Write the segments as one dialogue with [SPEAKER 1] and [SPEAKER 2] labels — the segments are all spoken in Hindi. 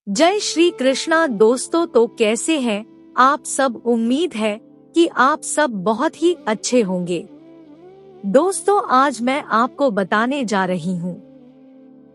[SPEAKER 1] जय श्री कृष्णा दोस्तों। तो कैसे हैं आप सब? उम्मीद है कि आप सब बहुत ही अच्छे होंगे। दोस्तों, आज मैं आपको बताने जा रही हूँ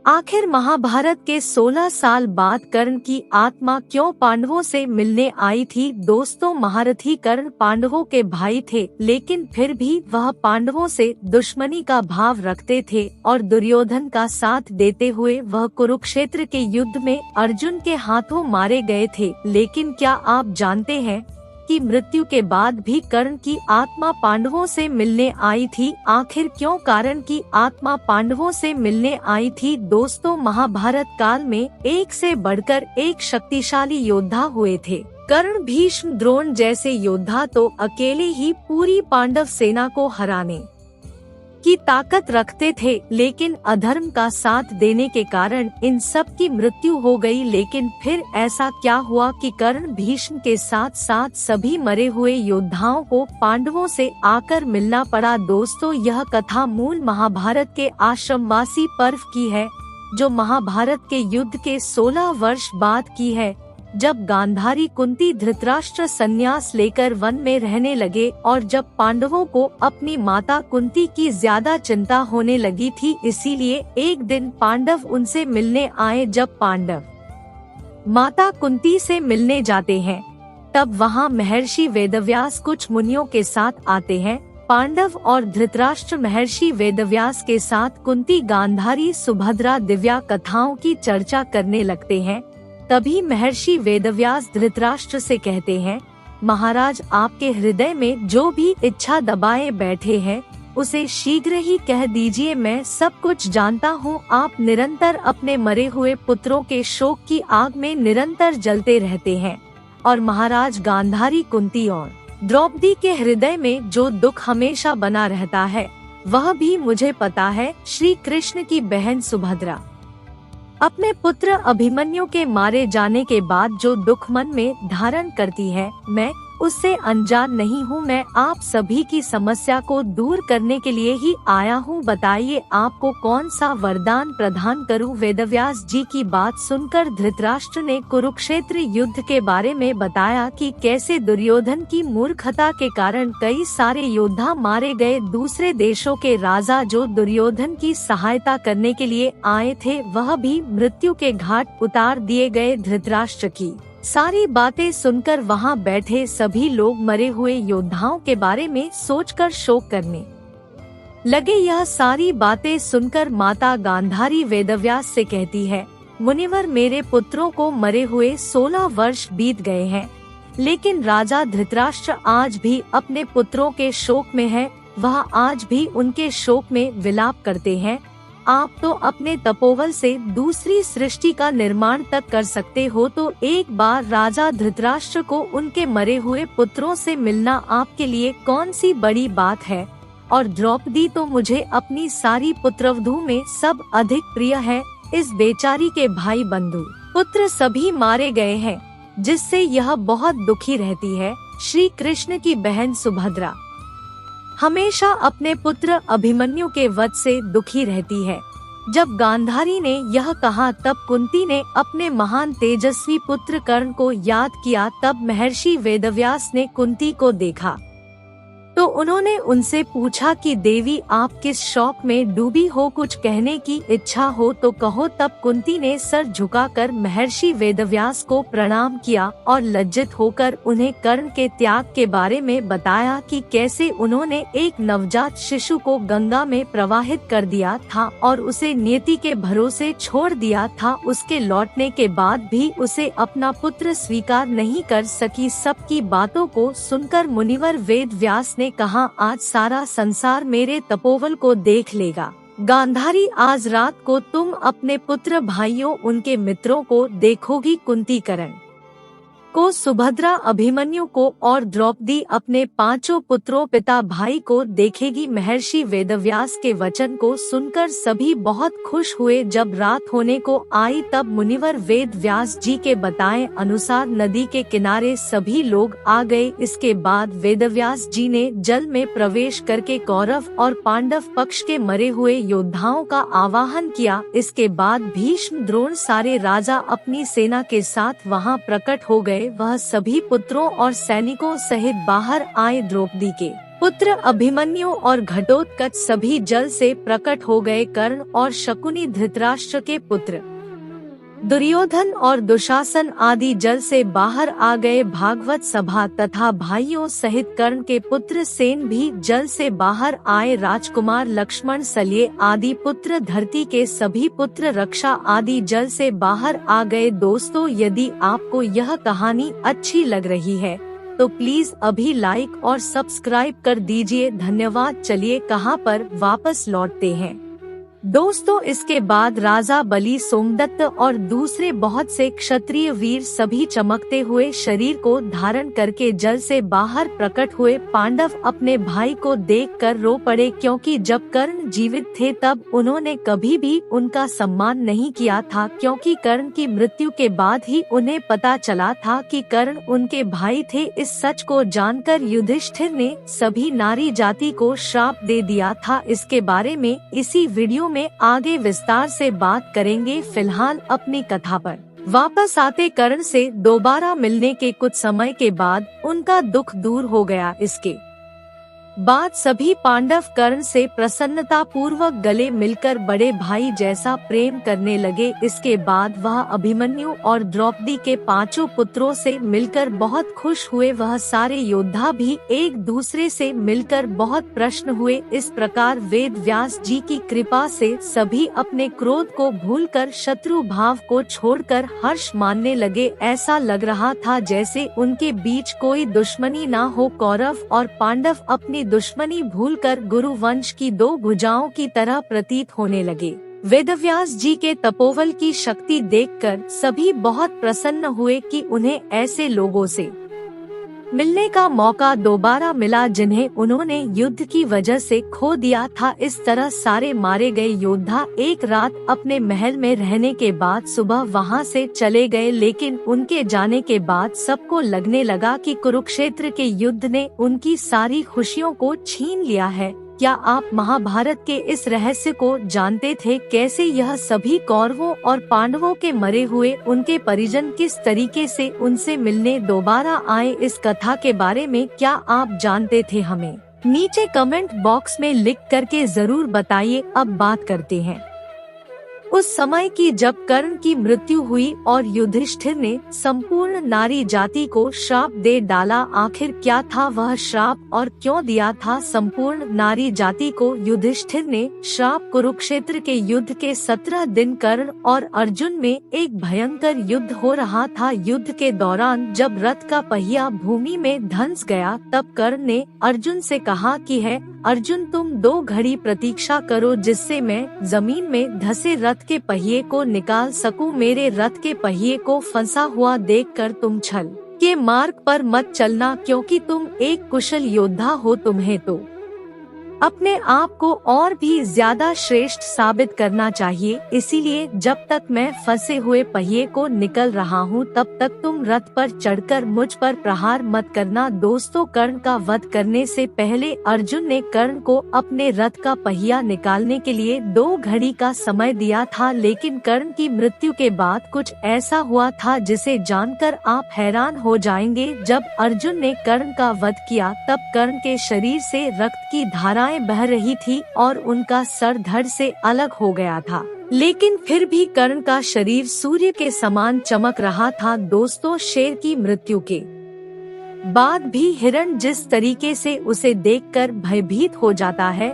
[SPEAKER 1] आखिर महाभारत के 16 साल बाद कर्ण की आत्मा क्यों पांडवों से मिलने आई थी। दोस्तों, महारथी कर्ण पांडवों के भाई थे, लेकिन फिर भी वह पांडवों से दुश्मनी का भाव रखते थे और दुर्योधन का साथ देते हुए वह कुरुक्षेत्र के युद्ध में अर्जुन के हाथों मारे गए थे। लेकिन क्या आप जानते हैं कि मृत्यु के बाद भी कर्ण की आत्मा पांडवों से मिलने आई थी? आखिर क्यों कर्ण की आत्मा पांडवों से मिलने आई थी? दोस्तों, महाभारत काल में एक से बढ़कर एक शक्तिशाली योद्धा हुए थे। कर्ण, भीष्म, द्रोण जैसे योद्धा तो अकेले ही पूरी पांडव सेना को हराने की ताकत रखते थे, लेकिन अधर्म का साथ देने के कारण इन सब की मृत्यु हो गई। लेकिन फिर ऐसा क्या हुआ कि कर्ण, भीष्म के साथ साथ सभी मरे हुए योद्धाओं को पांडवों से आकर मिलना पड़ा? दोस्तों, यह कथा मूल महाभारत के आश्रमवासी पर्व की है, जो महाभारत के युद्ध के 16 वर्ष बाद की है, जब गांधारी, कुंती, धृतराष्ट्र संन्यास लेकर वन में रहने लगे और जब पांडवों को अपनी माता कुंती की ज्यादा चिंता होने लगी थी। इसीलिए एक दिन पांडव उनसे मिलने आए। जब पांडव माता कुंती से मिलने जाते हैं, तब वहाँ महर्षि वेदव्यास कुछ मुनियों के साथ आते हैं। पांडव और धृतराष्ट्र महर्षि वेदव्यास के साथ कुंती, गांधारी, सुभद्रा, दिव्या कथाओं की चर्चा करने लगते हैं। तभी महर्षि वेदव्यास धृतराष्ट्र से कहते हैं, महाराज, आपके हृदय में जो भी इच्छा दबाए बैठे हैं, उसे शीघ्र ही कह दीजिए। मैं सब कुछ जानता हूँ। आप निरंतर अपने मरे हुए पुत्रों के शोक की आग में निरंतर जलते रहते हैं और महाराज गांधारी, कुंती और द्रौपदी के हृदय में जो दुख हमेशा बना रहता है, वह भी मुझे पता है। श्री कृष्ण की बहन सुभद्रा अपने पुत्र अभिमन्यु के मारे जाने के बाद जो दुख मन में धारण करती है, मैं उससे अनजान नहीं हूँ। मैं आप सभी की समस्या को दूर करने के लिए ही आया हूँ। बताइए, आपको कौन सा वरदान प्रदान करूँ? वेदव्यास जी की बात सुनकर धृतराष्ट्र ने कुरुक्षेत्र युद्ध के बारे में बताया कि कैसे दुर्योधन की मूर्खता के कारण कई सारे योद्धा मारे गए। दूसरे देशों के राजा जो दुर्योधन की सहायता करने के लिए आए थे, वह भी मृत्यु के घाट उतार दिए गए। धृतराष्ट्र की सारी बातें सुनकर वहां बैठे सभी लोग मरे हुए योद्धाओं के बारे में सोचकर शोक करने लगे। यह सारी बातें सुनकर माता गांधारी वेदव्यास से कहती है, मुनिवर, मेरे पुत्रों को मरे हुए 16 वर्ष बीत गए हैं, लेकिन राजा धृतराष्ट्र आज भी अपने पुत्रों के शोक में है। वह आज भी उनके शोक में विलाप करते हैं। आप तो अपने तपोबल से दूसरी सृष्टि का निर्माण तक कर सकते हो, तो एक बार राजा धृतराष्ट्र को उनके मरे हुए पुत्रों से मिलना आपके लिए कौन सी बड़ी बात है? और द्रौपदी तो मुझे अपनी सारी पुत्रवधू में सब अधिक प्रिय है। इस बेचारी के भाई, बंधु, पुत्र सभी मारे गए हैं, जिससे यह बहुत दुखी रहती है। श्री कृष्ण की बहन सुभद्रा हमेशा अपने पुत्र अभिमन्यु के वध से दुखी रहती है। जब गांधारी ने यह कहा, तब कुंती ने अपने महान तेजस्वी पुत्र कर्ण को याद किया। तब महर्षि वेदव्यास ने कुंती को देखा तो उन्होंने उनसे पूछा कि देवी, आप किस शौक में डूबी हो? कुछ कहने की इच्छा हो तो कहो। तब कुंती ने सर झुकाकर महर्षि वेदव्यास को प्रणाम किया और लज्जित होकर उन्हें कर्ण के त्याग के बारे में बताया कि कैसे उन्होंने एक नवजात शिशु को गंगा में प्रवाहित कर दिया था और उसे नियति के भरोसे छोड़ दिया था। उसके लौटने के बाद भी उसे अपना पुत्र स्वीकार नहीं कर सकी। सबकी बातों को सुनकर मुनिवर वेदव्यास ने कहा, आज सारा संसार मेरे तपोवन को देख लेगा। गांधारी, आज रात को तुम अपने पुत्र भाइयों, उनके मित्रों को देखोगी। कुंती, कर्ण को सुभद्रा अभिमन्यु को और द्रौपदी अपने पांचों पुत्रों पिता भाई को देखेगी। महर्षि वेदव्यास के वचन को सुनकर सभी बहुत खुश हुए। जब रात होने को आई तब मुनिवर वेद व्यास जी के बताए अनुसार नदी के किनारे सभी लोग आ गए। इसके बाद वेदव्यास जी ने जल में प्रवेश करके कौरव और पांडव पक्ष के मरे हुए योद्धाओं का आवाहन किया। इसके बाद भीष्म द्रोण सारे राजा अपनी सेना के साथ वहां प्रकट हो गए। वह सभी पुत्रों और सैनिकों सहित बाहर आए। द्रौपदी के पुत्र अभिमन्यु और घटोत्कच सभी जल से प्रकट हो गए। कर्ण और शकुनी धृतराष्ट्र के पुत्र दुर्योधन और दुशासन आदि जल से बाहर आ गए। भागवत सभा तथा भाइयों सहित कर्ण के पुत्र सेन भी जल से बाहर आए। राजकुमार लक्ष्मण सल्य आदि पुत्र धरती के सभी पुत्र रक्षा आदि जल से बाहर आ गए। दोस्तों, यदि आपको यह कहानी अच्छी लग रही है तो प्लीज अभी लाइक और सब्सक्राइब कर दीजिए। धन्यवाद। चलिए कहां पर वापस लौटते हैं। दोस्तों, इसके बाद राजा बलि, सोमदत्त और दूसरे बहुत से क्षत्रिय वीर सभी चमकते हुए शरीर को धारण करके जल से बाहर प्रकट हुए। पांडव अपने भाई को देखकर रो पड़े, क्योंकि जब कर्ण जीवित थे तब उन्होंने कभी भी उनका सम्मान नहीं किया था, क्योंकि कर्ण की मृत्यु के बाद ही उन्हें पता चला था कि कर्ण उनके भाई थे। इस सच को जानकर युधिष्ठिर ने सभी नारी जाति को श्राप दे दिया था। इसके बारे में इसी वीडियो में आगे विस्तार से बात करेंगे। फिलहाल अपनी कथा पर वापस आते कर्ण से दोबारा मिलने के कुछ समय के बाद उनका दुख दूर हो गया। इसके बाद सभी पांडव कर्ण से प्रसन्नता पूर्वक गले मिलकर बड़े भाई जैसा प्रेम करने लगे। इसके बाद वह अभिमन्यु और द्रौपदी के पांचों पुत्रों से मिलकर बहुत खुश हुए। वह सारे योद्धा भी एक दूसरे से मिलकर बहुत प्रसन्न हुए। इस प्रकार वेद व्यास जी की कृपा से सभी अपने क्रोध को भूलकर शत्रु भाव को छोड़कर हर्ष मानने लगे। ऐसा लग रहा था जैसे उनके बीच कोई दुश्मनी न हो। कौरव और पांडव अपनी दुश्मनी भूलकर गुरु वंश की दो भुजाओं की तरह प्रतीत होने लगे। वेदव्यास जी के तपोबल की शक्ति देखकर सभी बहुत प्रसन्न हुए कि उन्हें ऐसे लोगों से मिलने का मौका दोबारा मिला जिन्हें उन्होंने युद्ध की वजह से खो दिया था। इस तरह सारे मारे गए योद्धा एक रात अपने महल में रहने के बाद सुबह वहां से चले गए, लेकिन उनके जाने के बाद सबको लगने लगा कि कुरुक्षेत्र के युद्ध ने उनकी सारी खुशियों को छीन लिया है। क्या आप महाभारत के इस रहस्य को जानते थे? कैसे यह सभी कौरवों और पांडवों के मरे हुए उनके परिजन किस तरीके से उनसे मिलने दोबारा आए? इस कथा के बारे में क्या आप जानते थे? हमें नीचे कमेंट बॉक्स में लिख करके जरूर बताइए। अब बात करते हैं उस समय की जब कर्ण की मृत्यु हुई और युधिष्ठिर ने संपूर्ण नारी जाति को श्राप दे डाला। आखिर क्या था वह श्राप और क्यों दिया था संपूर्ण नारी जाति को युधिष्ठिर ने श्राप? कुरुक्षेत्र के युद्ध के 17 दिन कर्ण और अर्जुन में एक भयंकर युद्ध हो रहा था। युद्ध के दौरान जब रथ का पहिया भूमि में धंस गया तब कर्ण ने अर्जुन से कहा कि है अर्जुन, तुम 2 घड़ी प्रतीक्षा करो जिससे मैं जमीन में धसे रथ के पहिए को निकाल सकूं। मेरे रथ के पहिए को फंसा हुआ देखकर तुम छल के मार्ग पर मत चलना, क्योंकि तुम एक कुशल योद्धा हो। तुम्हें तो अपने आप को और भी ज्यादा श्रेष्ठ साबित करना चाहिए। इसीलिए जब तक मैं फंसे हुए पहिए को निकल रहा हूँ तब तक तुम रथ पर चढ़कर मुझ पर प्रहार मत करना। दोस्तों, कर्ण का वध करने से पहले अर्जुन ने कर्ण को अपने रथ का पहिया निकालने के लिए 2 घड़ी का समय दिया था, लेकिन कर्ण की मृत्यु के बाद कुछ ऐसा हुआ था जिसे जानकर आप हैरान हो जाएंगे। जब अर्जुन ने कर्ण का वध किया तब कर्ण के शरीर से रक्त की धारा बह रही थी और उनका सर धड़ से अलग हो गया था, लेकिन फिर भी कर्ण का शरीर सूर्य के समान चमक रहा था। दोस्तों, शेर की मृत्यु के बाद भी हिरण जिस तरीके से उसे देखकर भयभीत हो जाता है,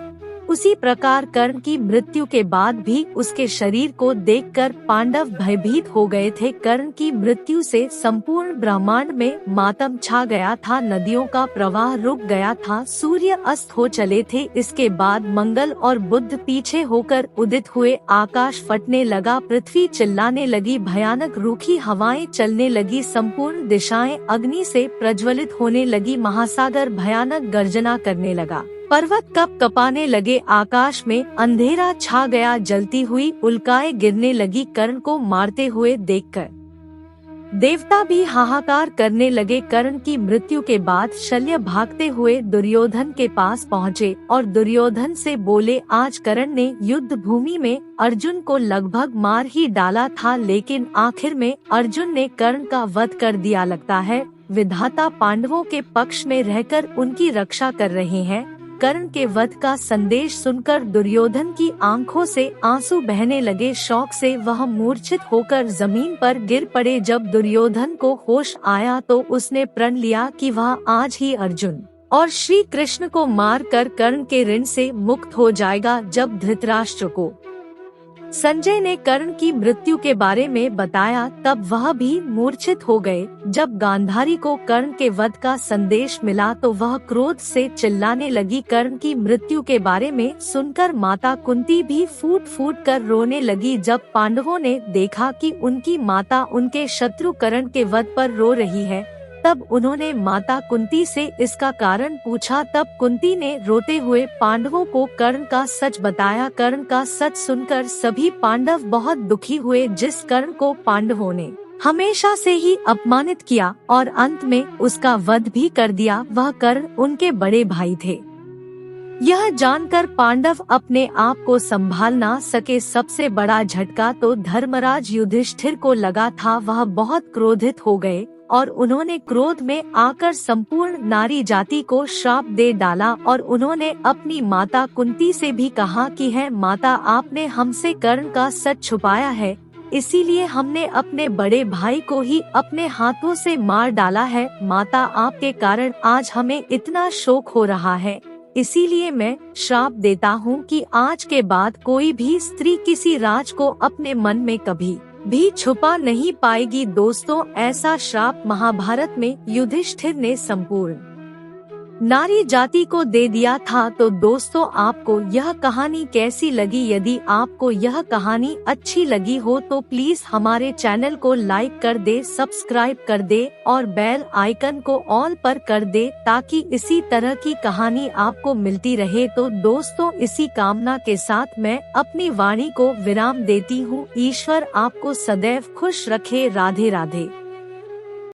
[SPEAKER 1] उसी प्रकार कर्ण की मृत्यु के बाद भी उसके शरीर को देखकर पांडव भयभीत हो गए थे। कर्ण की मृत्यु से संपूर्ण ब्रह्मांड में मातम छा गया था, नदियों का प्रवाह रुक गया था, सूर्य अस्त हो चले थे। इसके बाद मंगल और बुध पीछे होकर उदित हुए, आकाश फटने लगा, पृथ्वी चिल्लाने लगी, भयानक रूखी हवाएं चलने लगी, संपूर्ण दिशाएं अग्नि से प्रज्वलित होने लगी, महासागर भयानक गर्जना करने लगा, पर्वत कप कपाने लगे, आकाश में अंधेरा छा गया, जलती हुई उल्काएं गिरने लगी। कर्ण को मारते हुए देखकर देवता भी हाहाकार करने लगे। कर्ण की मृत्यु के बाद शल्य भागते हुए दुर्योधन के पास पहुँचे और दुर्योधन से बोले, आज कर्ण ने युद्ध भूमि में अर्जुन को लगभग मार ही डाला था, लेकिन आखिर में अर्जुन ने कर्ण का वध कर दिया। लगता है विधाता पांडवों के पक्ष में रहकर उनकी रक्षा कर रहे हैं। कर्ण के वध का संदेश सुनकर दुर्योधन की आंखों से आंसू बहने लगे, शौक से वह मूर्छित होकर जमीन पर गिर पड़े। जब दुर्योधन को होश आया तो उसने प्रण लिया कि वह आज ही अर्जुन और श्री कृष्ण को मार कर कर्ण के ऋण से मुक्त हो जाएगा। जब धृतराष्ट्र को संजय ने कर्ण की मृत्यु के बारे में बताया तब वह भी मूर्छित हो गए। जब गांधारी को कर्ण के वध का संदेश मिला तो वह क्रोध से चिल्लाने लगी। कर्ण की मृत्यु के बारे में सुनकर माता कुंती भी फूट फूट कर रोने लगी। जब पांडवों ने देखा कि उनकी माता उनके शत्रु कर्ण के वध पर रो रही है तब उन्होंने माता कुंती से इसका कारण पूछा। तब कुंती ने रोते हुए पांडवों को कर्ण का सच बताया। कर्ण का सच सुनकर सभी पांडव बहुत दुखी हुए। जिस कर्ण को पांडवों ने हमेशा से ही अपमानित किया और अंत में उसका वध भी कर दिया, वह कर्ण उनके बड़े भाई थे। यह जानकर पांडव अपने आप को संभाल ना सके। सबसे बड़ा झटका तो धर्मराज युधिष्ठिर को लगा था। वह बहुत क्रोधित हो गए और उन्होंने क्रोध में आकर संपूर्ण नारी जाति को श्राप दे डाला और उन्होंने अपनी माता कुंती से भी कहा कि है माता, आपने हमसे कर्ण का सच छुपाया है, इसीलिए हमने अपने बड़े भाई को ही अपने हाथों से मार डाला है। माता, आपके कारण आज हमें इतना शोक हो रहा है, इसीलिए मैं श्राप देता हूँ कि आज के बाद कोई भी स्त्री किसी राज को अपने मन में कभी भी छुपा नहीं पाएगी। दोस्तों, ऐसा श्राप महाभारत में युधिष्ठिर ने संपूर्ण नारी जाति को दे दिया था। तो दोस्तों, आपको यह कहानी कैसी लगी? यदि आपको यह कहानी अच्छी लगी हो तो प्लीज हमारे चैनल को लाइक कर दे, सब्सक्राइब कर दे और बेल आइकन को ऑल पर कर दे ताकि इसी तरह की कहानी आपको मिलती रहे। तो दोस्तों, इसी कामना के साथ मैं अपनी वाणी को विराम देती हूँ। ईश्वर आपको सदैव खुश रखे। राधे राधे।